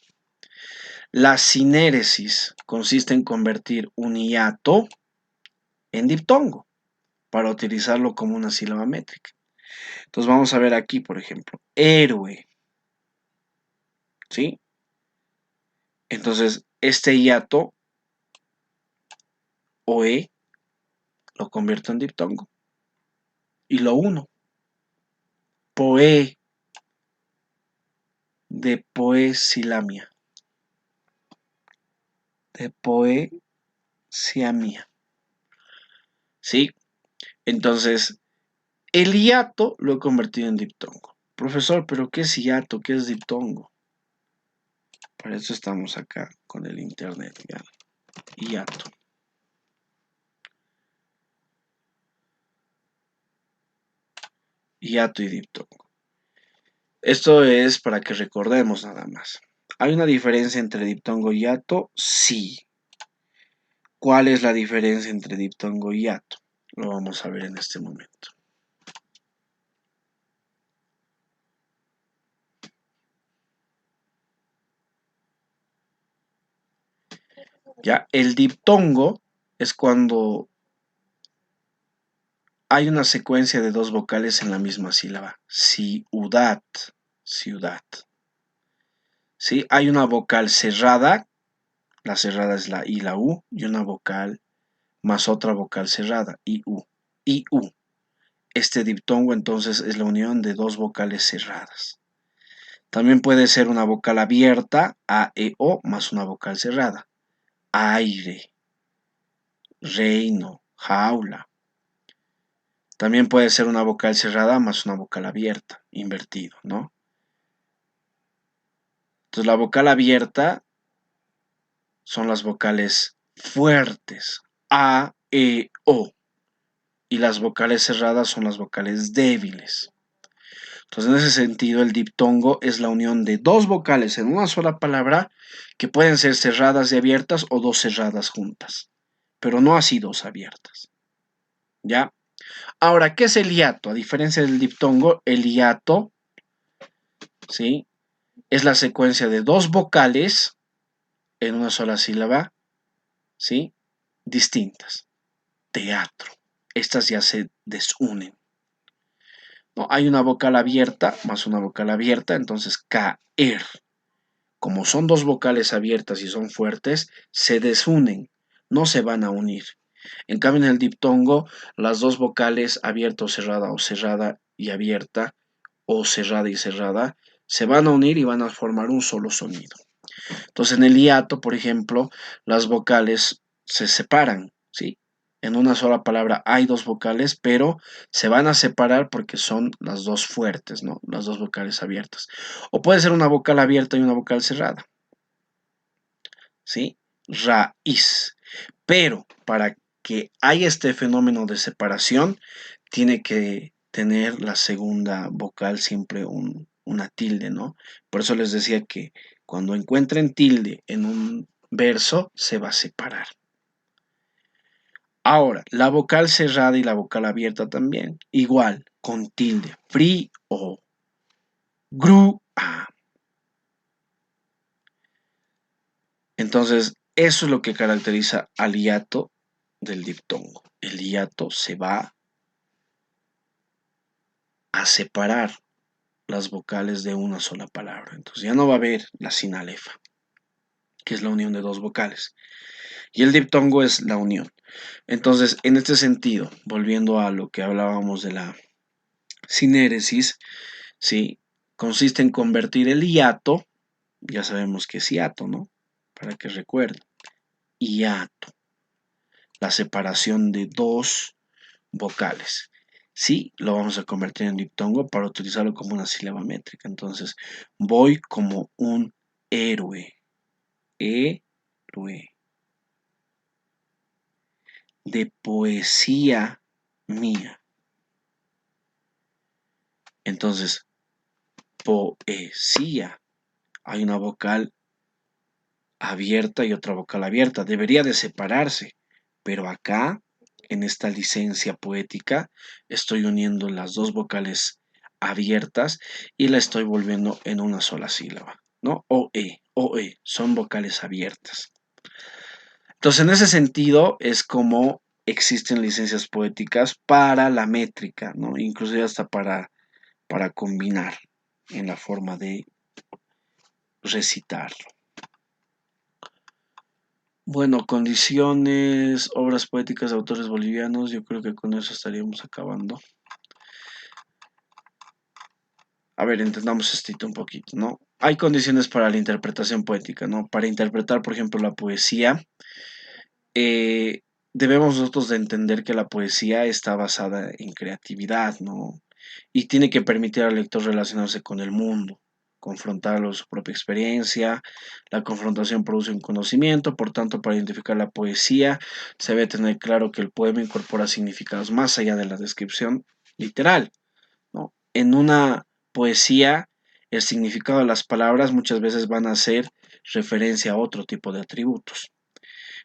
La sinéresis consiste en convertir un hiato en diptongo para utilizarlo como una sílaba métrica. Entonces vamos a ver aquí, por ejemplo, héroe, ¿sí? Entonces, este hiato o e lo convierto en diptongo y lo uno. Poe de poesilamia. De poesiamia. ¿Sí? Entonces, el hiato lo he convertido en diptongo. Profesor, ¿pero qué es hiato? ¿Qué es diptongo? Para eso estamos acá con el internet, ¿ya? Hiato. Hiato y diptongo. Esto es para que recordemos nada más. ¿Hay una diferencia entre diptongo y hiato? Sí. ¿Cuál es la diferencia entre diptongo y hiato? Lo vamos a ver en este momento. Ya, el diptongo es cuando hay una secuencia de dos vocales en la misma sílaba. Ciudad, ciudad. ¿Sí? Hay una vocal cerrada, la cerrada es la I, la U, y una vocal más otra vocal cerrada, IU. IU. Este diptongo entonces es la unión de dos vocales cerradas. También puede ser una vocal abierta, A, E, O, más una vocal cerrada. Aire, reino, jaula. También puede ser una vocal cerrada más una vocal abierta, invertido, ¿no? Entonces la vocal abierta son las vocales fuertes, A, E, O. Y las vocales cerradas son las vocales débiles. Entonces, en ese sentido, el diptongo es la unión de dos vocales en una sola palabra que pueden ser cerradas y abiertas o dos cerradas juntas, pero no así dos abiertas. ¿Ya? Ahora, ¿qué es el hiato? A diferencia del diptongo, el hiato, ¿sí? Es la secuencia de dos vocales en una sola sílaba, ¿sí? Distintas. Teatro. Estas ya se desunen. No, hay una vocal abierta más una vocal abierta, entonces caer. Como son dos vocales abiertas y son fuertes, se desunen, no se van a unir. En cambio, en el diptongo, las dos vocales abierta o cerrada y abierta, o cerrada y cerrada, se van a unir y van a formar un solo sonido. Entonces, en el hiato, por ejemplo, las vocales se separan, ¿sí? En una sola palabra hay dos vocales, pero se van a separar porque son las dos fuertes, ¿no? Las dos vocales abiertas. O puede ser una vocal abierta y una vocal cerrada, ¿sí? Raíz. Pero para que haya este fenómeno de separación, tiene que tener la segunda vocal siempre una tilde, ¿no? Por eso les decía que cuando encuentren tilde en un verso, se va a separar. Ahora, la vocal cerrada y la vocal abierta también, igual, con tilde. Frío, grupo, A. Entonces, eso es lo que caracteriza al hiato del diptongo. El hiato se va a separar las vocales de una sola palabra. Entonces ya no va a haber la sinalefa, que es la unión de dos vocales. Y el diptongo es la unión. Entonces, en este sentido, volviendo a lo que hablábamos de la sinéresis, ¿sí? Consiste en convertir el hiato, ya sabemos que es hiato, ¿no? Para que recuerden, hiato, la separación de dos vocales. Sí, lo vamos a convertir en diptongo para utilizarlo como una sílaba métrica. Entonces, voy como un héroe, héroe, de poesía mía. Entonces, poesía, hay una vocal abierta y otra vocal abierta. Debería de separarse, pero acá, en esta licencia poética, estoy uniendo las dos vocales abiertas y la estoy volviendo en una sola sílaba, ¿no? O-e, son vocales abiertas. Entonces, en ese sentido, es como existen licencias poéticas para la métrica, ¿no? Inclusive hasta para combinar en la forma de recitar. Bueno, condiciones, obras poéticas de autores bolivianos, yo creo que con eso estaríamos acabando. A ver, entendamos esto un poquito, ¿no? Hay condiciones para la interpretación poética, ¿no? Para interpretar, por ejemplo, la poesía, debemos nosotros de entender que la poesía está basada en creatividad, ¿no? Y tiene que permitir al lector relacionarse con el mundo, confrontarlo su propia experiencia. La confrontación produce un conocimiento, por tanto, para identificar la poesía se debe tener claro que el poema incorpora significados más allá de la descripción literal, ¿no? En una poesía, el significado de las palabras muchas veces van a hacer referencia a otro tipo de atributos.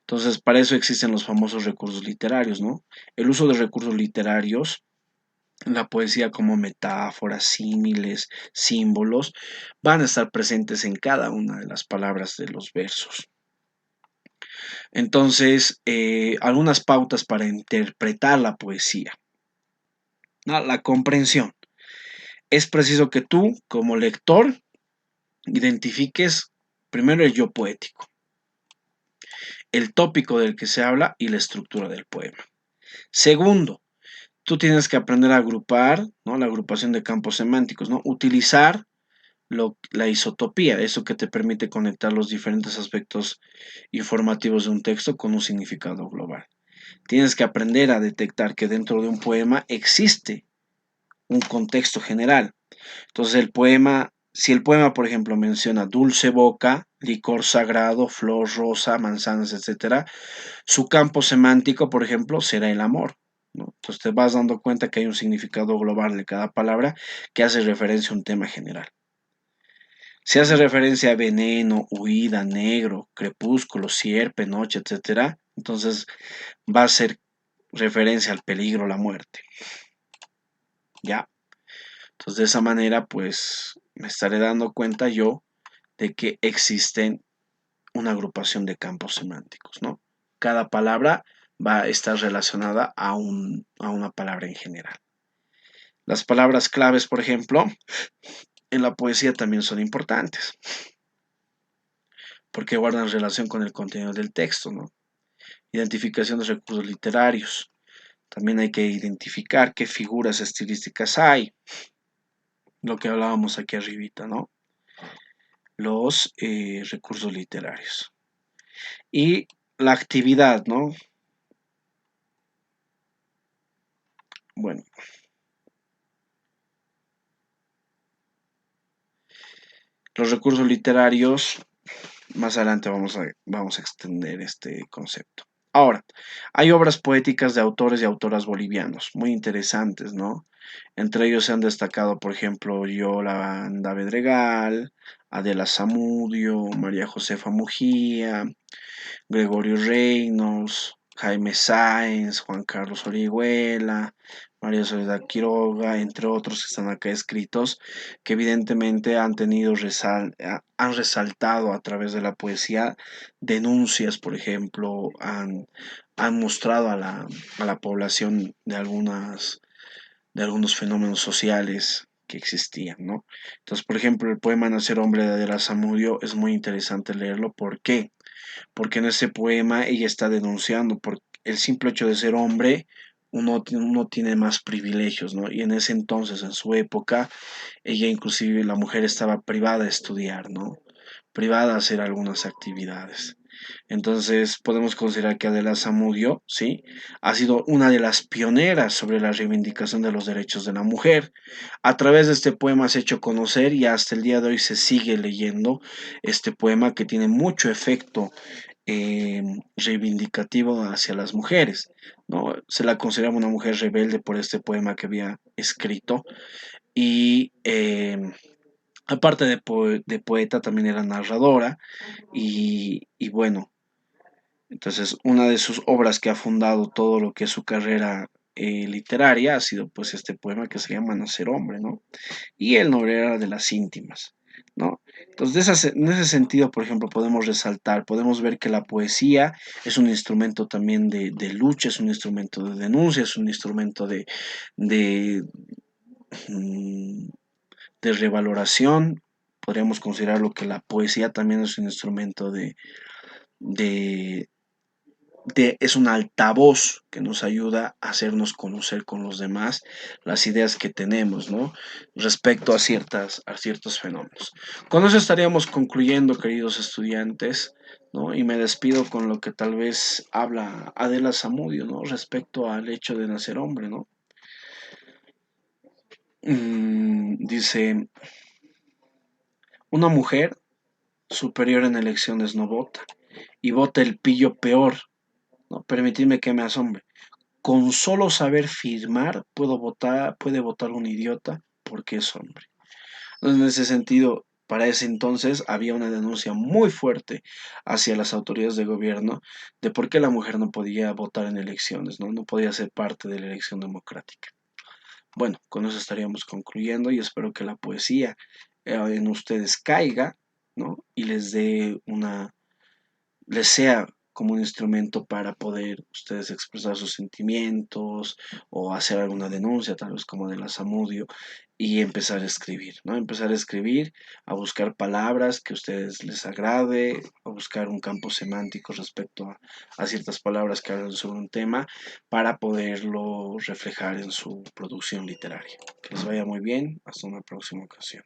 Entonces, para eso existen los famosos recursos literarios, ¿no? El uso de recursos literarios, la poesía como metáforas, símiles, símbolos, van a estar presentes en cada una de las palabras de los versos. Entonces, algunas pautas para interpretar la poesía. ¿No? La comprensión. Es preciso que tú, como lector, identifiques primero el yo poético, el tópico del que se habla y la estructura del poema. Segundo, tú tienes que aprender a agrupar, ¿no? La agrupación de campos semánticos, ¿no? Utilizar la isotopía, eso que te permite conectar los diferentes aspectos informativos de un texto con un significado global. Tienes que aprender a detectar que dentro de un poema existe un contexto general. Entonces el poema, si el poema, por ejemplo, menciona dulce boca, licor sagrado, flor rosa, manzanas, etcétera, su campo semántico, por ejemplo, será el amor, ¿no? Entonces te vas dando cuenta que hay un significado global de cada palabra que hace referencia a un tema general. Si hace referencia a veneno, huida, negro, crepúsculo, sierpe, noche, etcétera, entonces va a ser referencia al peligro, la muerte. ¿Ya? Entonces de esa manera, pues me estaré dando cuenta yo de que existen una agrupación de campos semánticos, ¿no? Cada palabra va a estar relacionada a una palabra en general. Las palabras claves, por ejemplo, en la poesía también son importantes, porque guardan relación con el contenido del texto, ¿no? Identificación de recursos literarios. También hay que identificar qué figuras estilísticas hay, lo que hablábamos aquí arribita, ¿no? Los recursos literarios. Y la actividad, ¿no? Bueno, los recursos literarios, más adelante vamos a extender este concepto. Ahora, hay obras poéticas de autores y autoras bolivianos, muy interesantes, ¿no? Entre ellos se han destacado, por ejemplo, Yolanda Bedregal, Adela Zamudio, María Josefa Mujía, Gregorio Reynolds, Jaime Sáenz, Juan Carlos Orihuela, María Soledad Quiroga, entre otros que están acá escritos, que evidentemente han tenido han resaltado a través de la poesía denuncias, por ejemplo, han mostrado a la población de algunos fenómenos sociales que existían, ¿no? Entonces, por ejemplo, el poema Nacer hombre de Adela Zamudio es muy interesante leerlo. ¿Por qué? Porque en ese poema ella está denunciando por el simple hecho de ser hombre, uno tiene más privilegios, ¿no? Y en ese entonces, en su época, ella inclusive, la mujer estaba privada de estudiar, ¿no? Privada de hacer algunas actividades. Entonces podemos considerar que Adela Zamudio, ¿sí? Ha sido una de las pioneras sobre la reivindicación de los derechos de la mujer. A través de este poema se ha hecho conocer y hasta el día de hoy se sigue leyendo este poema que tiene mucho efecto reivindicativo hacia las mujeres, ¿no? Se la consideraba una mujer rebelde por este poema que había escrito y aparte de poeta también era narradora y bueno, entonces una de sus obras que ha fundado todo lo que es su carrera literaria ha sido pues este poema que se llama Nacer hombre, ¿no? Y el nombre era de las íntimas, ¿no? Entonces, en ese sentido, por ejemplo, podemos resaltar, podemos ver que la poesía es un instrumento también de lucha, es un instrumento de denuncia, es un instrumento de, mm, de revaloración. Podríamos considerarlo que la poesía también es un instrumento de, es un altavoz que nos ayuda a hacernos conocer con los demás las ideas que tenemos, ¿no? Respecto a ciertos fenómenos. Con eso estaríamos concluyendo, queridos estudiantes, ¿no? Y me despido con lo que tal vez habla Adela Zamudio, ¿no? Respecto al hecho de nacer hombre, ¿no? Dice, una mujer superior en elecciones no vota, y vota el pillo peor, ¿no? Permitidme que me asombre. Con solo saber firmar puede votar un idiota porque es hombre. Entonces, en ese sentido, para ese entonces había una denuncia muy fuerte hacia las autoridades de gobierno de por qué la mujer no podía votar en elecciones, ¿no? No podía ser parte de la elección democrática. Bueno, con eso estaríamos concluyendo y espero que la poesía en ustedes caiga, ¿no? Y les sea como un instrumento para poder ustedes expresar sus sentimientos o hacer alguna denuncia, tal vez como de la Samudio, y empezar a escribir, ¿no? Empezar a escribir, a buscar palabras que a ustedes les agrade, a buscar un campo semántico respecto a ciertas palabras que hablan sobre un tema para poderlo reflejar en su producción literaria. Que les vaya muy bien, hasta una próxima ocasión.